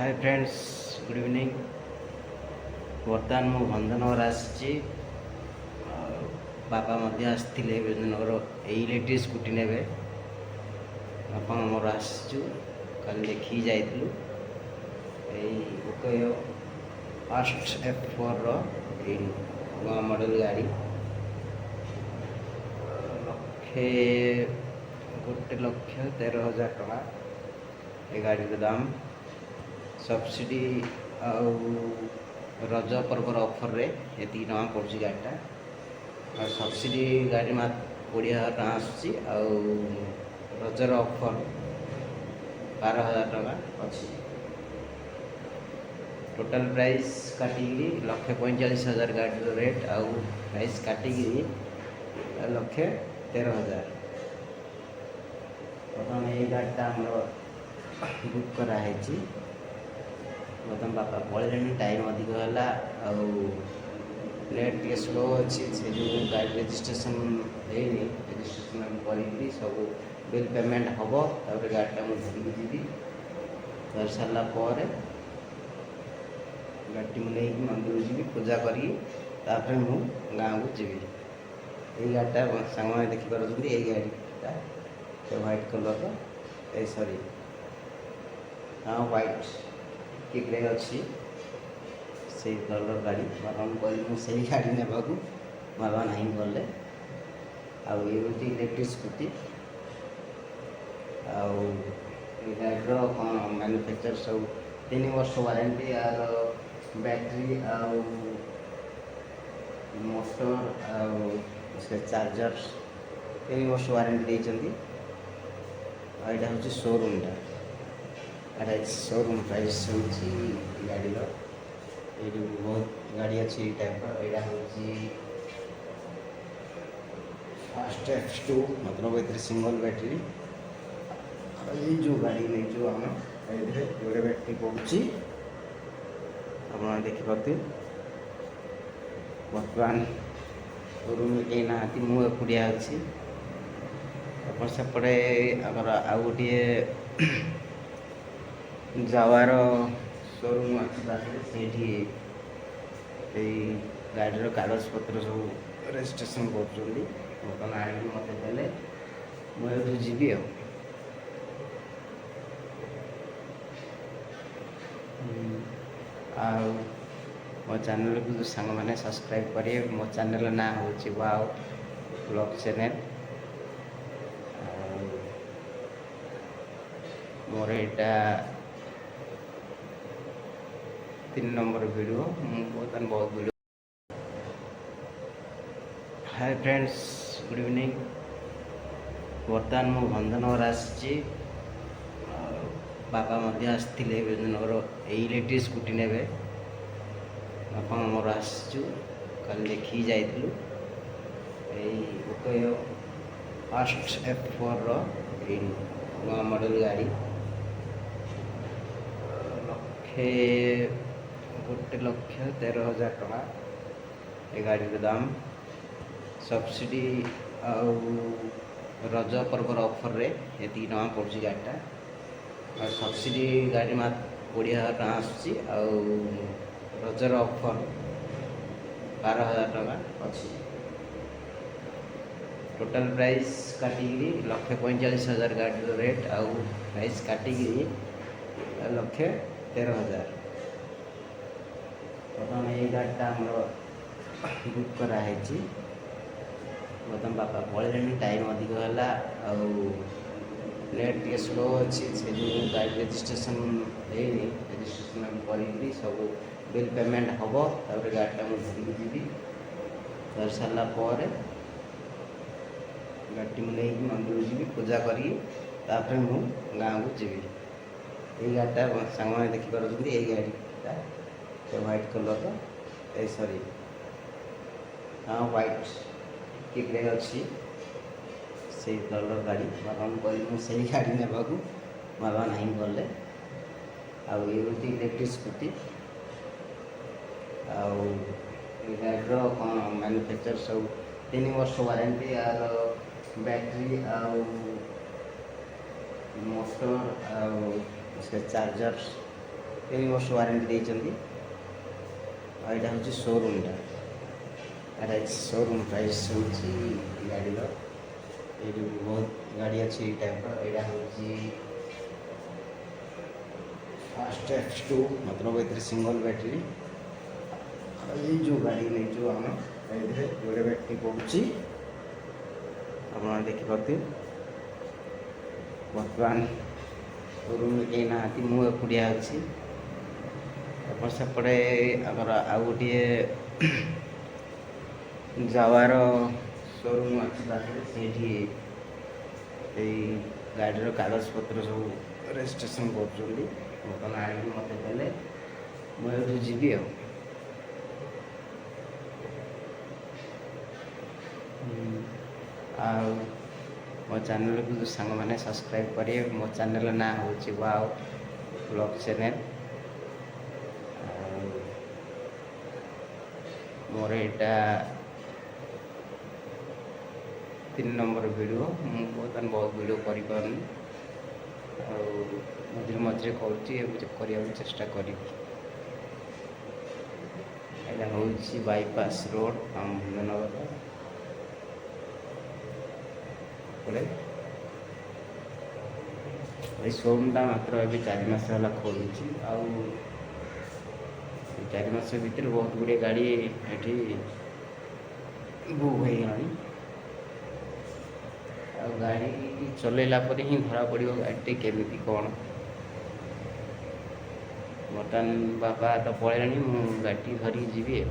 Hi friends, good evening. बर्तमान मु भंजनगर आसी। बापा आसते भंजनगर इलेक्ट्रिक स्कूटी ने बापा मोर आसचु कल देखी जाइलु उकय फास्ट F4 नवा मॉडल गाड़ी लक्षे 1,13,000 टका ये गाड़ी दाम। सब्सिडी आउ रज पर्वर ऑफर रे ये टका पड़ुଛି गाड़ीटा। और सब्सिडी गाड़ी मात्र 20,000 टका आसुची आउ रजर ऑफर 12,000 टका अच्छी। टोटल प्राइस काटिकी 1,45,000 गाड़ी रेट आउ प्राइस काटिकी 1,13,000। प्रथम ये गाड़ीटा आम बुक कराई। बर्तमान बापा पड़े टाइम अधिक है नेट टे स्लो अच्छी से जो गाड़ी रजिस्ट्रेशन रजिस्ट्रेशन करी सब बिल पेमेंट हम तापर गाड़ीटा मुझे धरिकी जी कर सारापर गाड़ी मुझे मंदिर जी पूजा करी मु गाँव को जीवी। ये गाड़ीटा सांग मैंने देखिपुर ये गाड़ीटा व्हाइट कलर सॉरी हाँ व्हाइट किक अच्छी से कलर गाड़ी बाबा कहली से गाड़ी ने बाबा ना गले आउ इलेक्ट्रिक स्कूटी आउ गाड़ीर कौन मैन्युफैक्चर सब 3 वर्ष वारंटी यार बैटरी आउ मोटर आउ चार्जर 3 वर्ष वारंटी देती। यहाँ हूँ शोरूमटा शोरूम प्राइस गाड़ी ये बहुत गाड़ी अच्छी टाइप यहाँ हूँ फास्ट F2 मतलब ये सिंगल बैटरी। ये जो गाड़ी नहीं जो आम गोटे बैटरी पड़ुची आप देखिपे। बर्तमान शोरूम में कहीं ना मु एकुटिया अच्छी आप सेपटे आमर आउ गोटे जावार शोरूम अच्छी गाड़ीर कागज पत्र सब रजिस्ट्रेशन कर मत देले मुझे जीवी मो चैनल को जो सांग मैंने सब्सक्राइब करिए। मो चैनल ना हूँ वाओ ब्लॉग चैनल। मोर यहाँ 3 नंबर वीडियो बर्तमान बहुत video. Hi friends, good evening. बर्तमान मु भंजनगर आसी। बापा आसते भंजनगर इलेक्ट्रिक स्कूटी ने बापा मोर आसचु कल देखी जाइलु उकय फास्ट F4 नवा मॉडल गाड़ी लक्षे 1,13,000 टका ये गाड़ी दाम। सब्सिडी आउ रज पर्वर ऑफर रे ये टका पड़ुଛି गाड़ीटा। और सब्सिडी गाड़ी मात्र 20,000 टका आसुची आउ रजर ऑफर 12,000 टका अच्छी। टोटल प्राइस काटिकी 1,45,000 गाड़ी रेट आउ प्राइस काटिकी 1,13,000। प्रथम ये गाड़ीटा आम बुक कराई। बर्तमान बापा पड़े टाइम अधिक है नेट टे स्लो अच्छी से जो गाड़ी रजिस्ट्रेशन रजिस्ट्रेशन करी सब बिल पेमेंट हम तापर गाड़ीटा मुझे धरिकी जी कर सारापर गाड़ी मुझे मंदिर जी पूजा करी मु गाँव को जीवी। ये गाड़ीटा सांग मैंने देखिपुर ये गाड़ीटा व्हाइट कलर सॉरी हाँ व्हाइट किक अच्छी से कलर गाड़ी बाबा कहली से गाड़ी ने बाबा ना गले आउ इलेक्ट्रिक स्कूटी आउ गाड़ीर कौन मैन्युफैक्चर सब 3 वर्ष वारंटी यार बैटरी आउ मोटर आउ चार्जर ବର୍ଷ ୱାରେଣ୍ଟି ଦେଇଛନ୍ତି। ଆଉ ଏଇଟା ହେଉଛି ସୋରୁମ୍ଟା, ଏଇଟା ସୋରୁମ୍ ପ୍ରାଇସ୍ ହେଉଛି ଗାଡ଼ିର। ଏଇଠି ବହୁତ ଗାଡ଼ି ଅଛି ଏଇ ଟାଇପ୍ର। ଏଇଟା ହେଉଛି ଫାଷ୍ଟ X2 मतलब ଏଥିରେ ସିଙ୍ଗଲ ବ୍ୟାଟେରୀ। ଏଇ ଯେଉଁ ଗାଡ଼ି ନେଇଛୁ ଆମେ ଏଥିରେ ଯୋଡ଼େ ବ୍ୟାଟେରୀ ପଡ଼ୁଛି ଆପଣ ଦେଖିପାରୁଥିବେ। ବର୍ତ୍ତମାନ ରୁମ୍ରେ କେହି ନାହାନ୍ତି, ମୁଁ ଏକୁଟିଆ ଅଛି। ଆପଣ ସେପଟେ ଆମର ଆଉ ଗୋଟିଏ ଜାୱାର ସୋରୁମ୍ ଅଛି ପାଖରେ, ସେଇଠି ଏଇ ଗାଡ଼ିର କାଗଜପତ୍ର ସବୁ ରେଜିଷ୍ଟ୍ରେସନ୍ କରୁଛନ୍ତି। ବର୍ତ୍ତମାନ ଆଣିକି ମୋତେ ଦେଲେ ମୁଁ ଏଇଠୁ ଯିବି ଆଉ। ଆଉ ମୋ ଚ୍ୟାନେଲକୁ ଯେଉଁ ସାଙ୍ଗମାନେ ସବସ୍କ୍ରାଇବ୍ କରିବେ, ମୋ ଚ୍ୟାନେଲ ନାଁ ହେଉଛି ୱାଓ ବ୍ଲଗ୍ ଚ୍ୟାନେଲ୍। ଆଉ ମୋର ଏଇଟା 3 ନମ୍ବର ଭିଡ଼ିଓ। ମୁଁ ବର୍ତ୍ତମାନ ବହୁତ ଭିଡ଼ିଓ କରିପାରୁନି, ଆଉ ମଝିରେ ମଝିରେ କରୁଛି, କରିବାକୁ ଚେଷ୍ଟା କରିବି। ଏଇଟା ହେଉଛି ବାଇପାସ୍ ରୋଡ଼ ଆମ ଭଞ୍ଜନଗର। ଏଇ ସୋରୁମ୍ଟା ମାତ୍ର ଏବେ 4 ମାସ ହେଲା ଖୋଲୁଛି। ଆଉ 4 ମାସ ଭିତରେ ବହୁତ ଗୁଡ଼ିଏ ଗାଡ଼ି ଏଠି ବୁକ୍ ହେଇଗଲାଣି। ଆଉ ଗାଡ଼ି ଚଲେଇଲା ପରେ ହିଁ ଧରା ପଡ଼ିବ ଗାଡ଼ିଟି କେମିତି କ'ଣ। ବର୍ତ୍ତମାନ ବାପା ତ ପଳେଇଲେଣି, ମୁଁ ଗାଡ଼ିଟି ଧରିକି ଯିବି ଆଉ।